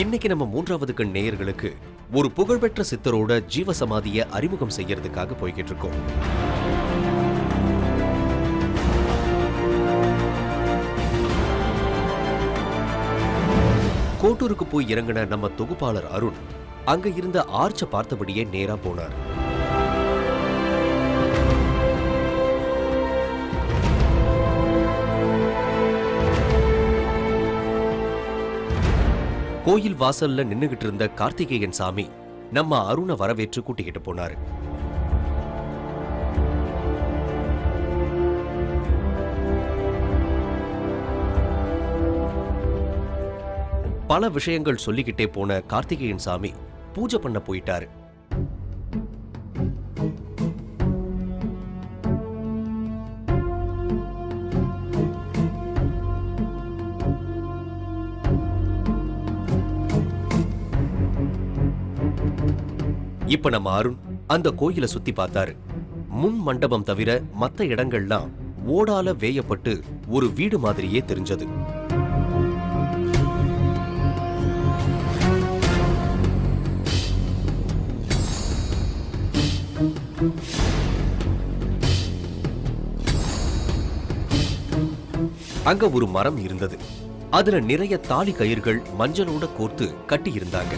இன்னைக்கு நம்ம மூன்றாவது கண் நேயர்களுக்கு ஒரு புகழ்பெற்ற சித்தரோட ஜீவசமாதியை அறிமுகம் செய்யறதுக்காக போய்கிட்டு இருக்கோம். கோட்டூருக்கு போய் இறங்கின நம்ம தொகுப்பாளர் அருண் அங்க இருந்த ஆர்ச்ச பார்த்தபடியே நேரா போனார். கோயில் வாசல்ல நின்னுகிட்டு இருந்த கார்த்திகேயன் சாமி நம்ம அருணை வரவேற்று கூட்டிக்கிட்டு போனாரு. பல விஷயங்கள் சொல்லிக்கிட்டே போன கார்த்திகேயன் சாமி பூஜை பண்ண போயிட்டாரு. இப்ப நம்ம அருண் அந்த கோயிலை சுத்தி பார்த்தாரு. முன் மண்டபம் தவிர மத்த இடங்கள்லாம் ஓடால வேயப்பட்டு ஒரு வீடு மாதிரியே தெரிஞ்சது. அங்க ஒரு மரம் இருந்தது. அதுல நிறைய தாலி கயிர்கள் மஞ்சளோட கோர்த்து கட்டி இருந்தாங்க.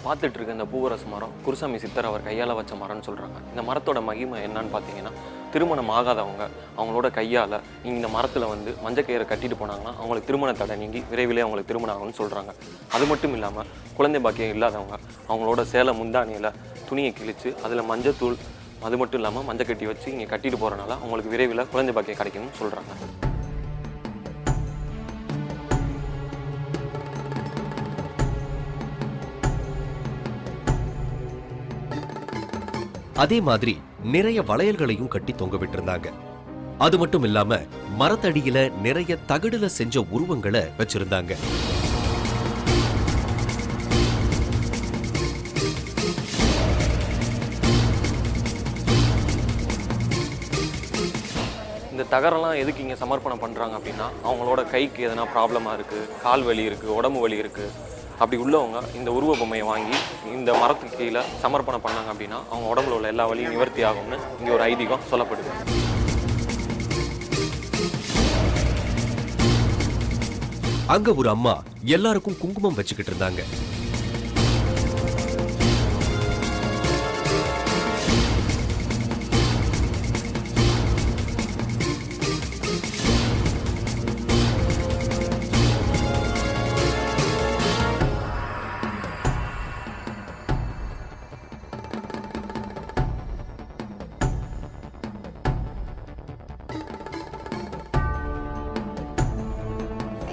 பார்த்துட்டு இருக்க இந்த பூவரச மரம் குருசாமி சித்தர் அவர் கையால் வச்ச மரம்னு சொல்கிறாங்க. இந்த மரத்தோட மகிமை என்னன்னு பார்த்தீங்கன்னா, திருமணம் ஆகாதவங்க அவங்களோட கையால் இந்த மரத்தில் வந்து மஞ்சக்கயிறை கட்டிட்டு போனாங்கன்னா அவங்களுக்கு திருமண தடை நீங்கி விரைவிலே அவங்களுக்கு திருமணம் ஆகும்னு சொல்கிறாங்க. அது மட்டும் இல்லாமல் குழந்தை பாக்கியம் இல்லாதவங்க அவங்களோட சேலை முந்தானியில் துணியை கிழித்து அதில் மஞ்சத்தூள் அது மட்டும் இல்லாமல் மஞ்சள் கட்டி வச்சு இங்கே கட்டிட்டு போகிறனால அவங்களுக்கு விரைவில் குழந்தை பாக்கியம் கிடைக்கும்னு சொல்கிறாங்க. அதே மாதிரி நிறைய வளையல்களையும் கட்டி தொங்க விட்டிருந்தாங்க. அது மட்டும் இல்லாம மரத்தடியில நிறைய தகடுல செஞ்ச உருவங்களை வச்சிருந்தாங்க. இந்த தகரெல்லாம் எதுக்கு இங்கே சமர்ப்பணம் பண்ணுறாங்க அப்படின்னா, அவங்களோட கைக்கு எதனா ப்ராப்ளமாக இருக்குது, கால் வலி இருக்குது, உடம்பு வலி இருக்குது, அப்படி உள்ளவங்க இந்த உருவ பொம்மையை வாங்கி இந்த மரத்துக்கு கீழே சமர்ப்பணம் பண்ணாங்க அப்படின்னா அவங்க உடம்புல உள்ள எல்லா வலியும் நிவர்த்தி ஆகும்னு இங்கே ஒரு ஐதீகம் சொல்லப்படுது. அங்க ஒரு அம்மா எல்லாருக்கும் குங்குமம் வச்சுக்கிட்டு இருந்தாங்க.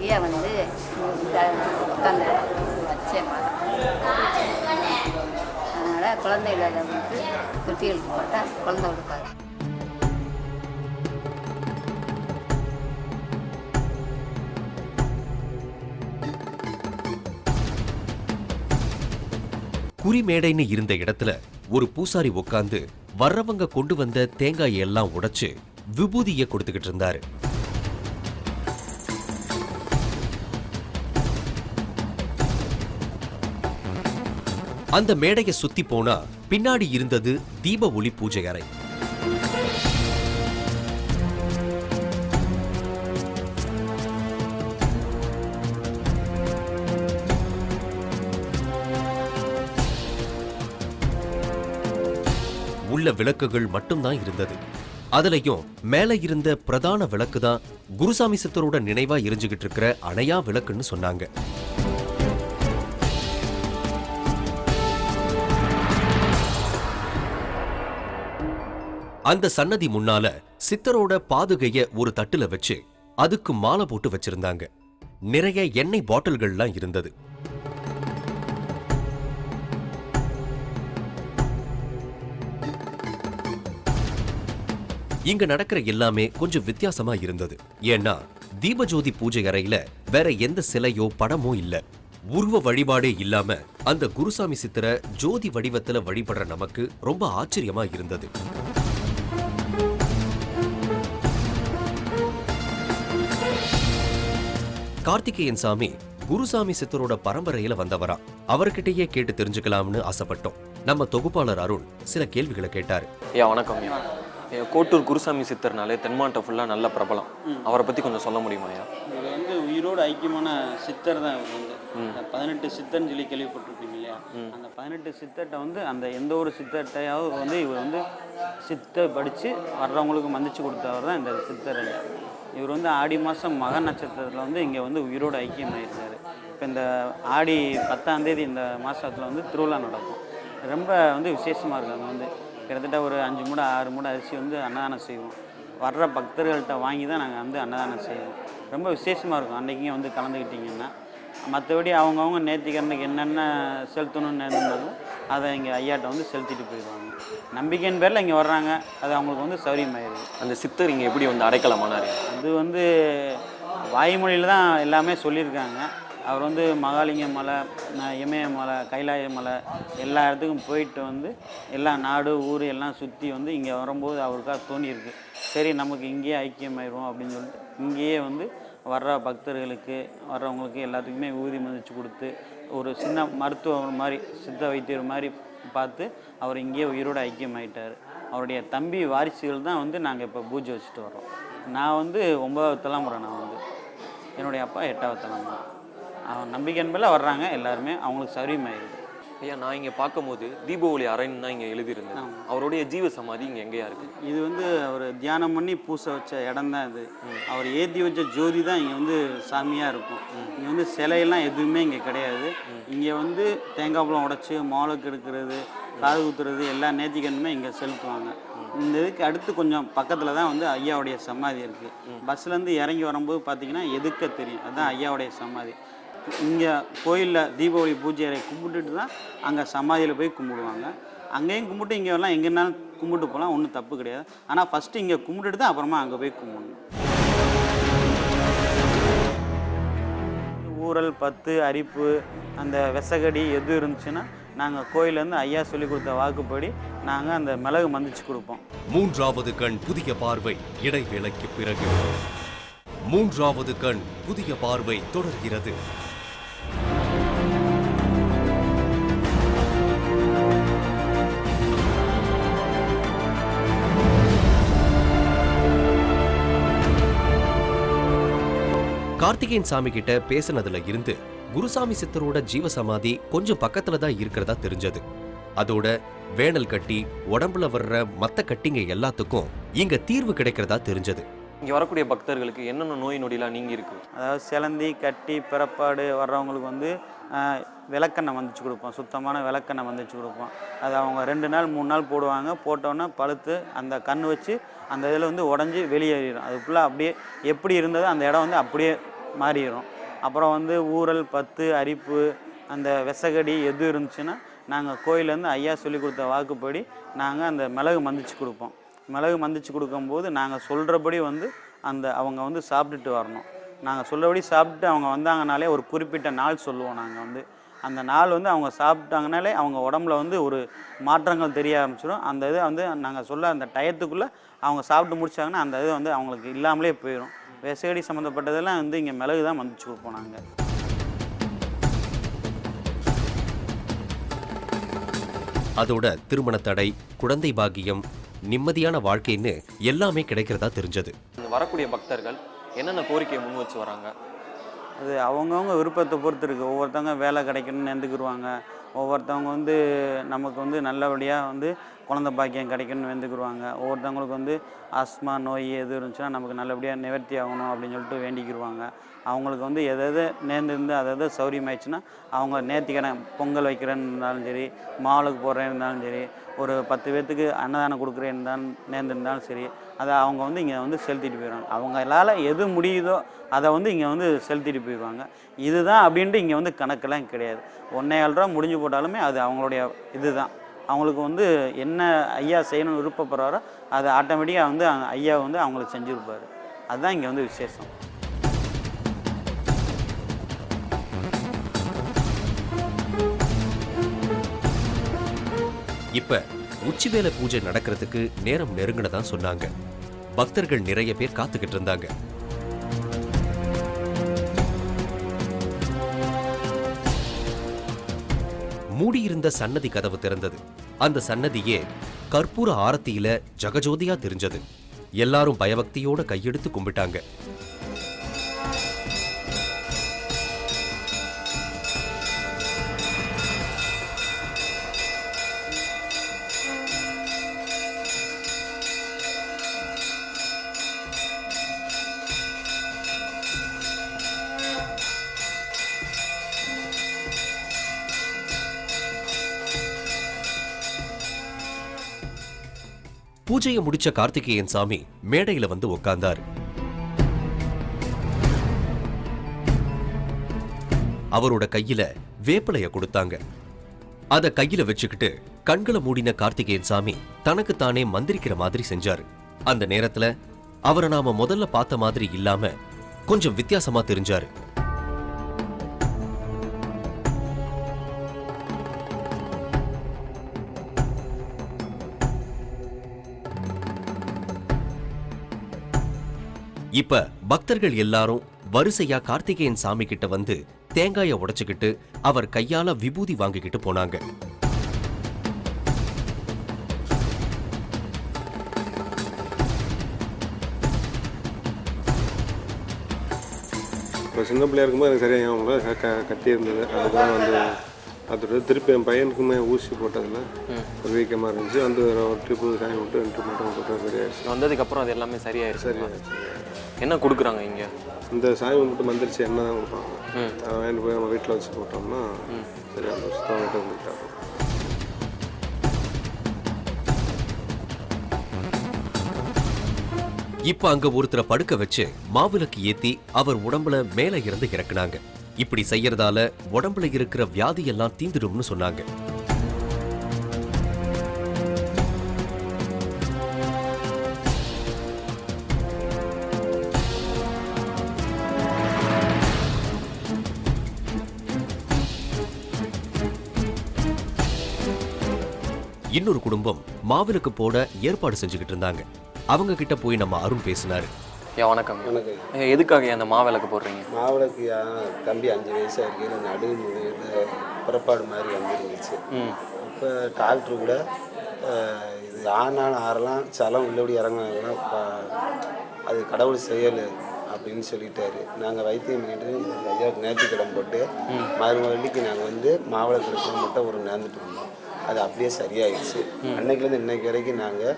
ஐயா வந்து உட்காந்து வச்சேன் மரம். அதனால் குழந்தை இல்லாதவங்களுக்கு குட்டிகளுக்கு போட்டால் குழந்தை கொடுக்காது. குறிமேடைன்னு இருந்த இடத்துல ஒரு பூசாரி உட்கார்ந்து வர்றவங்க கொண்டு வந்த தேங்காயை எல்லாம் உடைச்சு விபூதியை கொடுத்துக்கிட்டு இருந்தாரு. அந்த மேடையை சுத்தி போனா பின்னாடி இருந்தது தீப ஒளி பூஜை அறை. உள்ள விளக்குகள் மட்டும்தான் இருந்தது. அதுலயும் மேல இருந்த பிரதான விளக்கு தான் குருசாமி சித்தரோட நினைவா எரிஞ்சுகிட்டு இருக்கிற அணையா விளக்குன்னு சொன்னாங்க. அந்த சன்னதி முன்னால சித்தரோட பாதுகைய ஒரு தட்டுல வச்சு அதுக்கு மாலை போட்டு வச்சிருந்தாங்க. நிறைய எண்ணெய் பாட்டில்கள்லாம் இருந்தது. இங்க நடக்கிற எல்லாமே கொஞ்சம் வித்தியாசமா இருந்தது. ஏன்னா தீபஜோதி பூஜை அறையில வேற எந்த சிலையோ படமோ இல்ல. உருவ வழிபாடே இல்லாம அந்த குருசாமி சித்தரை ஜோதி வடிவத்துல வழிபடுற நமக்கு ரொம்ப ஆச்சரியமா இருந்தது. கார்த்திகேயன் சாமி குருசாமி சித்தரோட பரம்பரையில வந்தவரா. அவர்கிட்டயே கேட்டு தெரிஞ்சுக்கலாம்னு ஆசைப்பட்டோம். நம்ம தொகுப்பாளர் அருண் சில கேள்விகளை கேட்டாரு. ஐயா வணக்கம் ஐயா. கோட்டூர் குருசாமி சித்தர்னாலே தென்மாவட்டம் ஃபுல்லாக நல்ல பிரபலம். அவரை பற்றி கொஞ்சம் சொல்ல முடியுமா ஐயா? இவர் வந்து உயிரோடு ஐக்கியமான சித்தர் தான். இவர் வந்து 18 சித்தர்னு சொல்லி கேள்விப்பட்டிருப்பீங்க இல்லையா? அந்த 18 சித்தர்கிட்ட வந்து அந்த எந்த ஒரு சித்தர்கிட்டையாவது வந்து இவர் வந்து சித்தை படித்து வர்றவங்களுக்கு மந்திச்சு கொடுத்தவர் தான் இந்த சித்தர் ஐயா. இவர் வந்து ஆடி மாதம் மக நட்சத்திரத்தில் வந்து இங்கே வந்து உயிரோடு ஐக்கியமாயிருக்காரு. இப்போ இந்த ஆடி 10ஆம் தேதி இந்த மாதத்தில் வந்து திருவிழா நடக்கும். ரொம்ப வந்து விசேஷமாக இருக்காங்க. வந்து கிட்டத்தட்ட ஒரு 5 மூடை 6 மூடை அரிசி வந்து அன்னதானம் செய்வோம். வர்ற பக்தர்கள்ட்ட வாங்கி தான் நாங்கள் வந்து அன்னதானம் செய்வோம். ரொம்ப விசேஷமாக இருக்கும். அன்றைக்கிங்க வந்து கலந்துக்கிட்டிங்கன்னா. மற்றபடி அவங்கவுங்க நேர்த்திக்கரனுக்கு என்னென்ன செலுத்தணும்னு நேர்ந்தாலும் அதை இங்கே ஐயாட்ட வந்து செலுத்திட்டு போயிடுவாங்க. நம்பிக்கையின் பேரில் இங்கே வர்றாங்க. அது அவங்களுக்கு வந்து சௌரியமாயிருது. அந்த சித்தர் இங்கே எப்படி வந்து அடைக்கலமானார்? அது வந்து வாய்மொழியில் தான் எல்லாமே சொல்லியிருக்காங்க. அவர் வந்து மகாலிங்க மலை, இமய மலை, கைலாய மலை எல்லா இடத்துக்கும் போயிட்டு வந்து எல்லா நாடு ஊர் எல்லாம் சுற்றி வந்து இங்கே வரும்போது அவருக்காக தோணியிருக்கு. சரி நமக்கு இங்கேயே ஐக்கியமாயிடுவோம் அப்படின்னு சொல்லிட்டு இங்கேயே வந்து வர்ற பக்தர்களுக்கு வர்றவங்களுக்கு எல்லாத்துக்குமே ஊதி மதித்து கொடுத்து ஒரு சின்ன மருத்துவம் மாதிரி சித்த வைத்தியர் மாதிரி பார்த்து அவர் இங்கேயே உயிரோடு ஐக்கியமாயிட்டார். அவருடைய தம்பி வாரிசுகள் தான் வந்து நாங்கள் இப்போ பூஜை வச்சுட்டு வர்றோம். நான் வந்து 9வது தலைமுறை. நான் வந்து என்னுடைய அப்பா 8வது தலைமுறை. நம்பிக்கை என்பதில் வர்றாங்க எல்லாருமே. அவங்களுக்கு சௌரியமாயிருது. ஐயா நான் இங்கே பார்க்கும்போது தீபாவளி அறைன்னு தான் இங்கே எழுதியிருந்தேன். அவருடைய ஜீவ சமாதி இங்கே எங்கேயா இருக்குது? இது வந்து அவர் தியானம் பண்ணி பூசை வச்ச இடம் தான் இது. அவர் ஏற்றி வச்ச ஜோதி தான் இங்கே வந்து சாமியாக இருக்கும். இங்கே வந்து சிலையெல்லாம் எதுவுமே இங்கே கிடையாது. இங்கே வந்து தேங்காய் பழம் உடைச்சி மாலுக்கு எடுக்கிறது, காது குத்துறது எல்லா நேர்த்திக்கணுமே இங்கே செலுத்துவாங்க. இந்த இதுக்கு அடுத்து கொஞ்சம் பக்கத்தில் தான் வந்து ஐயாவுடைய சமாதி இருக்குது. பஸ்லேருந்து இறங்கி வரும்போது பார்த்தீங்கன்னா எதுக்க தெரியும், அதுதான் ஐயாவுடைய சமாதி. இங்கே கோயிலில் தீபாவளி பூஜை அறை கும்பிட்டுட்டு தான் அங்கே சமாதியில் போய் கும்பிடுவாங்க. அங்கேயும் கும்பிட்டு இங்கே எல்லாம் எங்கேனாலும் கும்பிட்டு போகலாம், ஒன்றும் தப்பு கிடையாது. ஆனால் ஃபஸ்ட்டு இங்கே கும்பிட்டுட்டு தான் அப்புறமா அங்கே போய் கும்பிடணும். ஊரல் 10 அரிப்பு அந்த விசகடி எது இருந்துச்சுன்னா நாங்கள் கோயிலேருந்து ஐயா சொல்லி கொடுத்த வாக்குப்படி நாங்கள் அந்த மிளகு மந்திச்சு கொடுப்போம். 3வது கண் புதிய பார்வை இடைவேளைக்கு பிறகு 3வது கண் புதிய பார்வை தொடர்கிறது. கார்த்திகேயன் சாமி கிட்ட பேசினதுல இருந்து குருசாமி சித்தரோட ஜீவசமாதி கொஞ்சம் பக்கத்துல தான் இருக்கிறதா தெரிஞ்சது. அதோட வேணல் கட்டி உடம்புல வர்ற மத்த கட்டிங்க எல்லாத்துக்கும் இங்க தீர்வு கிடைக்கிறதா தெரிஞ்சது. இங்கே வரக்கூடிய பக்தர்களுக்கு என்னென்ன நோய் நொடிலாம் நீங்கி இருக்கு? அதாவது சிலந்தி கட்டி பிறப்பாடு வர்றவங்களுக்கு வந்து விளக்கெண்ணெய் வந்துச்சு கொடுப்போம். சுத்தமான விளக்கெண்ணெய் வந்துச்சு கொடுப்போம். அது அவங்க 2 நாள் 3 நாள் போடுவாங்க. போட்டோன்னே பழுத்து அந்த கண் வச்சு அந்த இதில் வந்து உடஞ்சி வெளியேறிடும். அது ஃபுல்லாக அப்படியே எப்படி இருந்ததோ அந்த இடம் வந்து அப்படியே மாறிடும். அப்புறம் வந்து ஊரல் 10 அரிப்பு அந்த விசகடி எது இருந்துச்சுன்னா நாங்கள் கோயிலேருந்து ஐயா சொல்லி கொடுத்த வாக்குப்படி நாங்கள் அந்த மிளகு மந்திச்சு கொடுப்போம். மிளகு மந்திச்சு கொடுக்கும்போது நாங்கள் சொல்கிறபடி வந்து அந்த அவங்க வந்து சாப்பிட்டுட்டு வரணும். நாங்கள் சொல்கிறபடி சாப்பிட்டு அவங்க வந்தாங்கனாலே ஒரு குறிப்பிட்ட நாள் சொல்லுவோம். நாங்கள் வந்து அந்த நாள் வந்து அவங்க சாப்பிட்டாங்கனாலே அவங்க உடம்புல வந்து ஒரு மாற்றங்கள் தெரிய ஆரம்பிச்சிடும். அந்த இதை வந்து நாங்கள் சொல்ல அந்த டயத்துக்குள்ளே அவங்க சாப்பிட்டு முடிச்சாங்கன்னா அந்த இது வந்து அவங்களுக்கு இல்லாமலே போயிடும். விசகடி சம்மந்தப்பட்டதெல்லாம் வந்து இங்கே மிளகு தான் மந்திச்சு கொடுப்போம் நாங்கள். அதோட திருமண தடை, குழந்தை பாக்கியம், நிம்மதியான வாழ்க்கைன்னு எல்லாமே கிடைக்கிறதா தெரிஞ்சது. வரக்கூடிய பக்தர்கள் என்னென்ன கோரிக்கையை முன் வச்சு வராங்க? அது அவங்கவுங்க விருப்பத்தை பொறுத்து இருக்குது. ஒவ்வொருத்தவங்க வேலை கிடைக்கணும்னு நினைந்துக்குருவாங்க. ஒவ்வொருத்தவங்க வந்து நமக்கு வந்து நல்லபடியாக வந்து குழந்தை பாக்கியம் கிடைக்கணும்னு வேண்டிக்கிடுவாங்க. ஒவ்வொருத்தவங்களுக்கு வந்து ஆஸ்மா நோய் எது இருந்துச்சுன்னா நமக்கு நல்லபடியாக நிவர்த்தி ஆகணும் அப்படின்னு சொல்லிட்டு வேண்டிக்கிடுவாங்க. அவங்களுக்கு வந்து எதாவது நேர்ந்துருந்து அதாவது சௌரியமாயிடுச்சுன்னா அவங்க நேர்த்திக்கடன் பொங்கல் வைக்கிறேன்னு இருந்தாலும் சரி, மாலுக்கு போடுறேன்னு இருந்தாலும் சரி, ஒரு 10 பேர்த்துக்கு அன்னதானம் கொடுக்குறேன்னு இருந்தாலும் நேர்ந்துருந்தாலும் சரி, அதை அவங்க வந்து இங்கே வந்து செலுத்திட்டு போயிடுவாங்க. அவங்களால எது முடியுதோ அதை வந்து இங்கே வந்து செலுத்திட்டு போயிடுவாங்க. இதுதான் அப்படின்ட்டு இங்கே வந்து கணக்கெல்லாம் கிடையாது. 1.25 ரூபா முடிஞ்சு போட்டாலுமே அது அவங்களுடைய இதுதான். அவங்களுக்கு வந்து என்ன ஐயா செய்யணும்னு விருப்பப்படுறாரோ அது ஆட்டோமேட்டிக்காக வந்து ஐயா வந்து அவங்களுக்கு செஞ்சுருப்பார். அதுதான் இங்கே வந்து விசேஷம். இப்ப உச்சிவேளை பூஜை நடக்கிறதுக்கு நேரம் நெருங்கினதா சொன்னாங்க. பக்தர்கள் நிறைய பேர் காத்துக்கிட்டு இருந்தாங்க. மூடியிருந்த சன்னதி கதவு திறந்தது. அந்த சன்னதியே கற்பூர ஆரத்தியில ஜகஜோதியா தெரிஞ்சது. எல்லாரும் பயபக்தியோட கையெடுத்து கும்பிட்டாங்க. பூஜையை முடிச்ச கார்த்திகேயன் சாமி மேடையில வந்து உட்கார்ந்தாரு. அவரோட கையில வேப்பிலைய கொடுத்தாங்க. அத கையில வச்சுக்கிட்டு கண்களை மூடின கார்த்திகேயன் சாமி தனக்குத்தானே மந்திரிக்கிற மாதிரி செஞ்சாரு. அந்த நேரத்துல அவரை நாம முதல்ல பார்த்த மாதிரி இல்லாம கொஞ்சம் வித்தியாசமா தெரிஞ்சாரு. இப்ப பக்தர்கள் எல்லாரும் வரிசையா கார்த்திகேயன் சாமி கிட்ட வந்து தேங்காய உடைச்சுக்கிட்டு அவர் கையால விபூதி வாங்கிக்கிட்டு போனாங்க. இப்போ சின்ன பிள்ளையா இருக்கும்போது எனக்கு சரியாக அவங்க கட்டி இருந்தது. அதுக்கப்புறம் வந்து அதோட திருப்பி என் பையனுக்குமே ஊசி போட்டதில் ஒரு வீக்கமாக இருந்துச்சு. வந்து ஒரு ட்ரிப்பு சாமி விட்டு 2 ட்ரிப் மட்டும் போட்டு சரியாயிடுச்சு. வந்ததுக்கப்புறம் அது எல்லாமே சரியாயிருச்சு. சரியாயிடுச்சு. என்ன கொடுக்குறாங்க இங்கே? இந்த சாமி மட்டும் மந்திரிச்சு என்ன தான் கொடுப்பாங்க. வாங்கிட்டு போய் நம்ம வீட்டில் வச்சு போட்டோம்னா சரியாக அந்த சுத்தம் இருந்துட்டாங்க. இப்ப அங்க ஒருத்தரை படுக்க வச்சு மாவிளக்கு ஏத்தி அவர் உடம்புல மேல இருந்து இறக்குனாங்க. இப்படி செய்யறதால உடம்புல இருக்கிற வியாதி எல்லாம் தீந்துடும்னு சொன்னாங்க. இன்னொரு குடும்பம் மாவிளக்கு போட ஏற்பாடு செஞ்சுக்கிட்டு இருந்தாங்க. அவங்க கிட்ட போய் நம்ம அருண் பேசினாரு. வணக்கம். எதுக்காக அந்த மாவிளக்கு போடுறீங்க? மாவிளக்கு தம்பி 5 வயசாக இருக்கிற நடுவு புறப்பாடு மாதிரி வந்துருந்துச்சு. இப்போ டாக்டர் கூட இது ஆனாலும் ஆறலாம் சலம் உள்ளபடி இறங்கினா அது கடவுள் செயல் அப்படின்னு சொல்லிட்டாரு. நாங்கள் வைத்தியம் பண்ணிட்டு ஐயாவுக்கு நேர்த்திக்கடன் போட்டு மறுபடிக்கு நாங்கள் வந்து மாவிளக்கு இருக்கிற மட்டும் ஒரு நேர்ந்துட்டு வந்தோம். அது அப்படியே சரியாயிடுச்சு. அன்னைக்குலேருந்து இன்னைக்கு வரைக்கும் நாங்கள்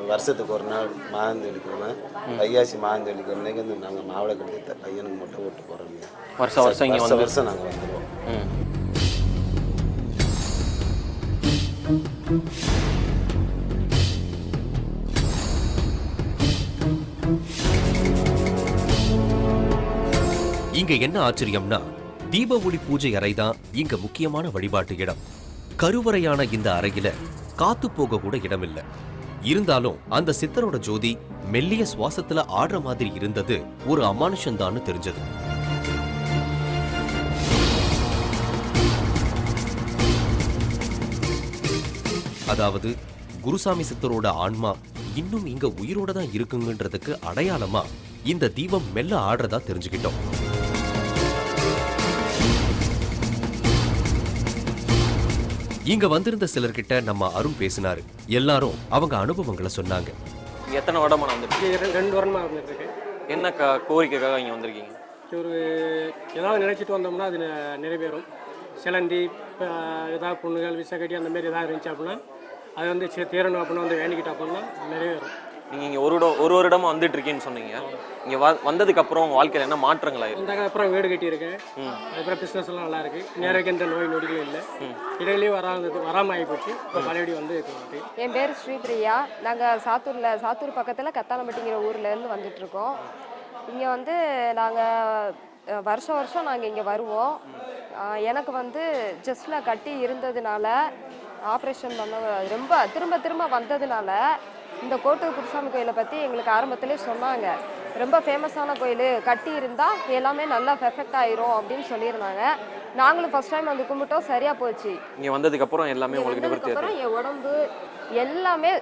வருஷத்துக்கு ஒரு நாள் மாதந்து அளிக்கிறோம். வைகாசி மாதந்து அளிக்கிற அன்னைக்கு வந்து நாங்கள் மாவிளக்கு எடுத்து பையனுக்கு மட்டும் ஓட்டு போகிறோங்க. வருஷம் நாங்கள் வந்துடுவோம். இங்க என்ன ஆச்சரியம்னா, தீப ஒளி பூஜை அறைதான் இங்க முக்கியமான வழிபாட்டு இடம். கருவறையான இந்த அறையில காத்து போக கூட இடம் இல்ல. இருந்தாலும் அந்த சித்தரோட ஜோதி மெல்லிய சுவாசத்துல ஆடுற மாதிரி இருந்தது ஒரு அமானுஷம்தான்னு தெரிஞ்சது. அதாவது குருசாமி சித்தரோட ஆன்மா இன்னும் இங்க உயிரோட தான் இருக்குங்கன்றதுக்கு அடையாளமா இந்த தீபம் மெல்ல ஆடுறதா தெரிஞ்சுக்கிட்டோம். இங்க வந்திருந்த சிலர்கிட்ட நம்ம அருண் பேசினாரு. எல்லாரும் அவங்க அனுபவங்களை சொன்னாங்க. எத்தனை வருடமா வந்துருக்கு? 2 வருடமா வந்துருக்கு. என்ன கோரிக்கைக்காக இங்க வந்திருக்கீங்க? ஒரு ஏதாவது நினைச்சிட்டு வந்தோம்னா அது நிறைவேறும். சிலந்தி ஏதாவது புண்ணுகள் விசக்கட்டி அந்த மாதிரி ஏதாவது இருந்துச்சு அப்படின்னா அது வந்து தேரணும் அப்படின்னா வந்து வேண்டிக்கிட்ட அப்படின்னா நிறைவேறும். நீங்கள் இங்கே ஒரு வருடமாக வந்துட்டு இருக்கேன்னு சொன்னீங்க. இங்கே வந்ததுக்கு அப்புறம் உங்கள் வாழ்க்கையில் என்ன மாற்றங்கள் ஆயிருக்கு? வந்தாங்க அப்புறம் வீடு கட்டியிருக்கேன். அதுக்கப்புறம் பிஸ்னஸ் எல்லாம் நல்லா இருக்கு. நேரக்கு எந்த நோய் நொடிகளும் இல்லை. இடையிலேயே வராமல் ஆகி போச்சு. இப்போ மறுபடியும் வந்து என் பேர் ஸ்ரீபிரியா. நாங்கள் சாத்தூர் பக்கத்தில் கத்தானம்பட்டிங்கிற ஊர்லேருந்து வந்துட்டுருக்கோம். இங்கே வந்து நாங்கள் வருஷம் நாங்கள் இங்கே வருவோம். எனக்கு வந்து ஜஸ்ட்டில் கட்டி இருந்ததுனால ஆப்ரேஷன் பண்ண ரொம்ப திரும்ப வந்ததுனால இந்த கோட்டூர் குருசாமி கோயிலை பற்றி எங்களுக்கு ஆரம்பத்திலே சொன்னாங்க. ரொம்ப ஃபேமஸான கோயில், கட்டி இருந்தால் எல்லாமே நல்லா பெர்ஃபெக்ட் ஆயிரும் அப்படின்னு சொல்லியிருந்தாங்க. நாங்களும் ஃபர்ஸ்ட் டைம் வந்து கும்பிட்டோம், சரியாக போச்சு. இங்கே வந்ததுக்கப்புறம் எல்லாமே உங்களுக்கு வந்ததுக்கப்புறம் என் உடம்பு எல்லாமே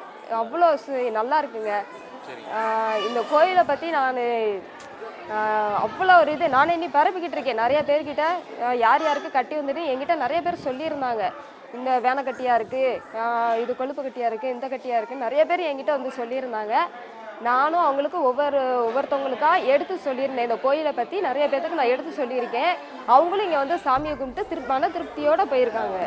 அவ்வளோ நல்லா இருக்குங்க. இந்த கோயிலை பற்றி நான் அவ்வளோ ஒரு இது நானே இன்னி பரப்பிக்கிட்டு இருக்கேன் நிறைய பேர்கிட்ட. யார் யாருக்கு கட்டி வந்துட்டு என்கிட்ட நிறைய பேர் சொல்லியிருந்தாங்க, இந்த வேனை கட்டியாக இருக்குது, இது கொழுப்பு கட்டியாக இருக்குது, இந்த கட்டியாக இருக்குது, நிறைய பேர் என்கிட்ட வந்து சொல்லியிருந்தாங்க. நானும் அவங்களுக்கு ஒவ்வொருத்தவங்களுக்காக எடுத்து சொல்லியிருந்தேன். இந்த கோயிலை பற்றி நிறைய பேர்த்துக்கு நான் எடுத்து சொல்லியிருக்கேன். அவங்களும் இங்கே வந்து சாமியை கும்பிட்டு மன திருப்தியோடு போயிருக்காங்க.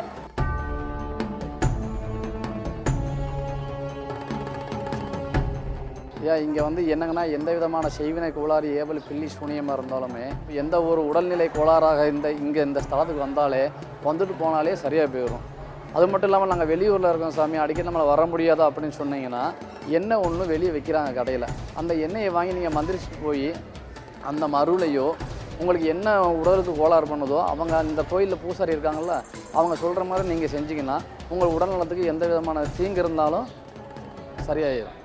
ஏன் இங்கே வந்து என்னங்கன்னா எந்த விதமான செய்வினை கோளாறு ஏவல் பில்லி சூனியமாக இருந்தாலுமே எந்த ஒரு உடல்நிலை கோளாறாக இந்த ஸ்தலத்துக்கு வந்தாலே வந்துட்டு போனாலே சரியாக போயிடும். அது மட்டும் இல்லாமல் நாங்கள் வெளியூரில் இருக்கோம் சாமி, அடிக்கடி நம்மளை வர முடியாதா அப்படின்னு சொன்னீங்கன்னா எண்ணெய் ஒன்று வெளியே வைக்கிறாங்க கடையில். அந்த எண்ணெயை வாங்கி நீங்கள் மந்திரிச்சுட்டு போய் அந்த மருளையோ உங்களுக்கு என்ன உடலுக்கு கோளாறு பண்ணுதோ அவங்க இந்த கோயிலில் பூசாரி இருக்காங்கள்ல அவங்க சொல்கிற மாதிரி நீங்கள் செஞ்சிங்கன்னா உங்கள் உடல்நலத்துக்கு எந்த விதமான தீங்கு இருந்தாலும் சரியாயிடும்.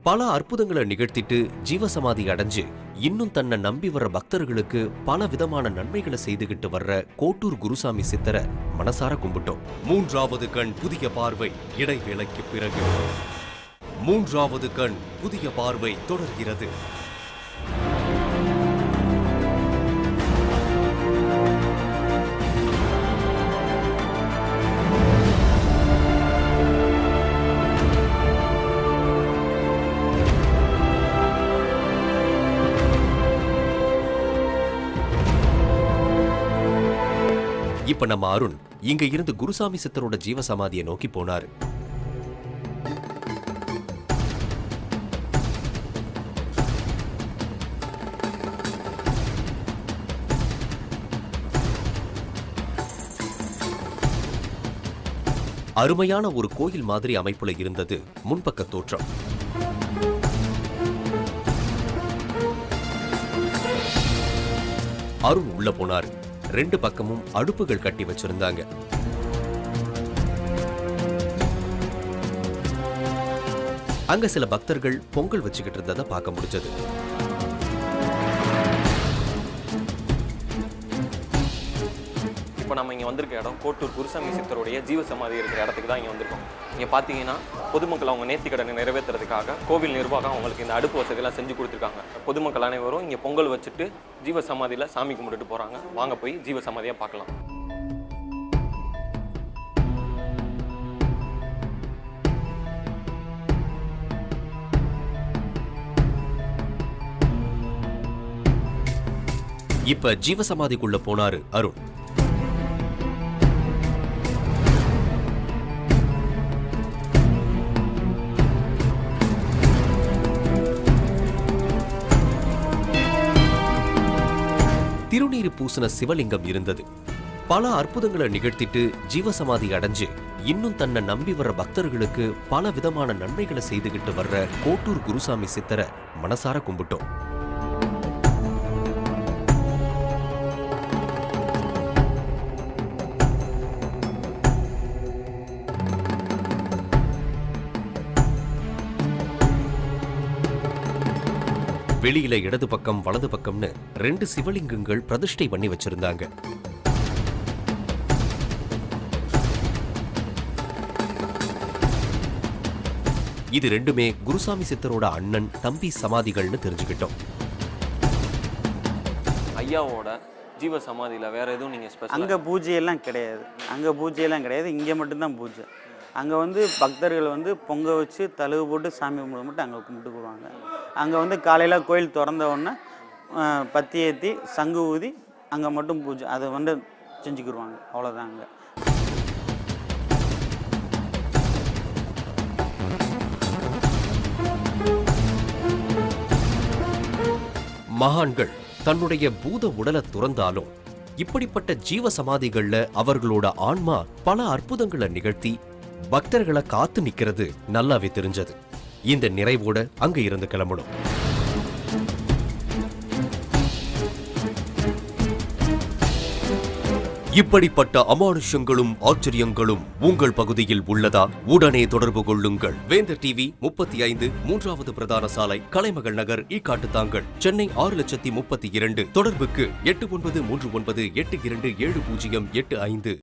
பல அற்புதங்களை நிகழ்த்திட்டு ஜீவசமாதி அடைஞ்சு இன்னும் தன்னை நம்பி வர்ற பக்தர்களுக்கு பல விதமான நன்மைகளை செய்துகிட்டு வர்ற கோட்டூர் குருசாமி சித்தரை மனசார கும்பிட்டோம். 3வது கண் புதிய பார்வை இடைவேளைக்கு பிறகு 3வது கண் புதிய பார்வை தொடர்கிறது. இப்ப நம்ம அருண் இங்க இருந்து குருசாமி சித்தரோட ஜீவசமாதியை நோக்கி போனாரு. அருமையான ஒரு கோயில் மாதிரி அமைப்புல இருந்தது முன்பக்க தோற்றம். அருண் உள்ள போனாரு. 2 பக்கமும் அடுப்புகள் கட்டி வச்சிருந்தாங்க. அங்க சில பக்தர்கள் பொங்கல் வச்சுக்கிட்டு இருந்ததை பார்க்க முடிஞ்சது. இப்போ நம்ம இங்கே வந்திருக்க இடம் கோட்டூர் குருசாமி சித்தருடைய ஜீவசமாதி இருக்கிற இடத்துக்கு தான் இங்கே வந்திருக்கோம். இங்கே பார்த்தீங்கன்னா பொதுமக்கள் அவங்க நேர்த்திக்கடனை நிறைவேற்றுறதுக்காக கோவில் நிர்வாகம் அவங்களுக்கு இந்த அடுப்பு வசதியெல்லாம் செஞ்சு கொடுத்துருக்காங்க. பொதுமக்கள் அனைவரும் இங்கே பொங்கல் வச்சுட்டு ஜீவசமாதியில் சாமி கும்பிட்டுட்டு போகிறாங்க. வாங்க போய் ஜீவசமாதியாக பார்க்கலாம். இப்ப ஜீவசமாதிக்குள்ள போனாரு அருண். திருநீர் பூசின சிவலிங்கம் இருந்தது. பல அற்புதங்களை நிகழ்த்திட்டு ஜீவசமாதி அடைஞ்சு இன்னும் தன்னை நம்பி வர்ற பக்தர்களுக்கு பல விதமான நன்மைகளை செய்துகிட்டு வர்ற கோட்டூர் குருசாமி சித்தரை மனசார கும்பிட்டோம். வெளியில இடது பக்கம் வலது பக்கம்னு 2 சிவலிங்கங்கள் பிரதிஷ்டை பண்ணி வச்சிருந்தாங்க. இது 2மே குருசாமி சித்தரோட அண்ணன் தம்பி சமாதிகள்னு தெரிஞ்சுக்கிட்டோம். ஐயாவோட ஜீவ சமாதியில் வேற எதுவும் நீங்கள் ஸ்பெஷல்? அங்கே பூஜையெல்லாம் கிடையாது. இங்கே மட்டும்தான் பூஜை. அங்கே வந்து பக்தர்கள் வந்து பொங்க வச்சு தழுவு போட்டு சாமி கும்பிட மட்டும் அங்கே கும்பிட்டுக்குவாங்க. அங்கே வந்து காலையில் கோயில் திறந்த உடனே பத்தி ஏற்றி சங்கு ஊதி அங்கே மட்டும் பூஜை அதை வந்து செஞ்சுக்கிடுவாங்க. அவ்வளோதான். அங்கே மகான்கள் தன்னுடைய பூத உடலை துறந்தாலும் இப்படிப்பட்ட ஜீவ சமாதிகள்ல அவர்களோட ஆன்மா பல அற்புதங்களை நிகழ்த்தி பக்தர்களை காத்து நிக்கிறது நல்லாவே தெரிஞ்சது. இந்த நிறைவோட அங்க இருந்து கிளம்பணும். இப்படிப்பட்ட அமானுஷங்களும் ஆச்சரியங்களும் உங்கள் பகுதியில் உள்ளதா? உடனே தொடர்பு கொள்ளுங்கள். வேந்தர் டிவி 35 3வது பிரதான சாலை, கலைமகள் நகர், ஈக்காட்டுத்தாங்கல், சென்னை 6,32,000. தொடர்புக்கு 8939827085.